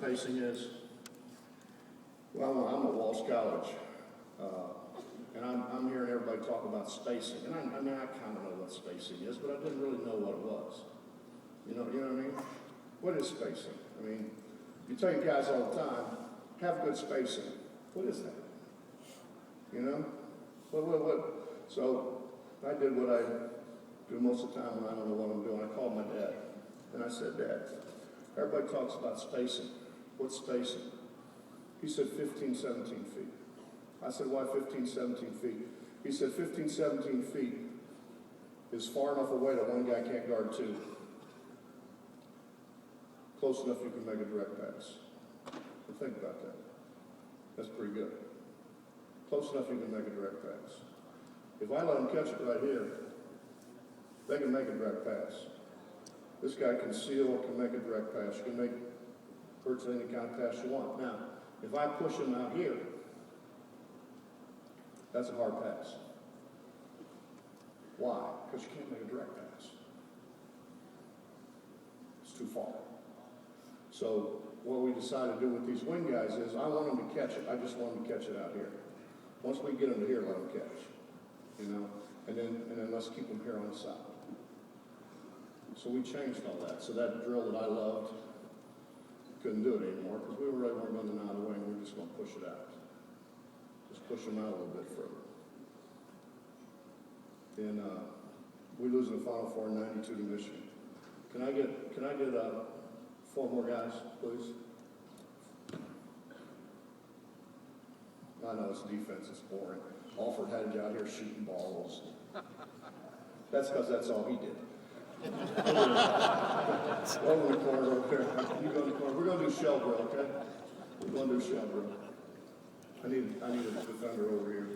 spacing is? Well, I'm at Walsh College, and I'm hearing everybody talk about spacing. And I kind of know what spacing is, but I didn't really know what it was. You know what I mean? What is spacing? I mean, you tell your guys all the time, have good spacing. What is that? You know? What? So I did what I do most of the time when I don't know what I'm doing. I called my dad, and I said, Dad, everybody talks about spacing. What's spacing? He said 15, 17 feet. I said, why 15, 17 feet? He said 15, 17 feet is far enough away that one guy can't guard two. Close enough you can make a direct pass. So think about that. That's pretty good. Close enough you can make a direct pass. If I let them catch it right here, they can make a direct pass. This guy can seal, can make a direct pass. You can make virtually any kind of pass you want. Now, if I push him out here, that's a hard pass. Why? Because you can't make a direct pass. It's too far. So what we decided to do with these wing guys is I want them to catch it. I just want them to catch it out here. Once we get them to here, let them catch. You know? And then let's keep them here on the side. So we changed all that. So that drill that I loved, couldn't do it anymore because we weren't going to deny the wing. We were just going to push it out. Just push them out a little bit further. And we lose in the Final Four in '92 to Michigan. Can I get 4 more guys, please? I know it's defense, it's boring. Alford had you out here shooting balls. That's because that's all he did. Over the corner over there. You go in the corner. We're going to do shell drill, okay? We're going to do shell drill. I need a defender over here.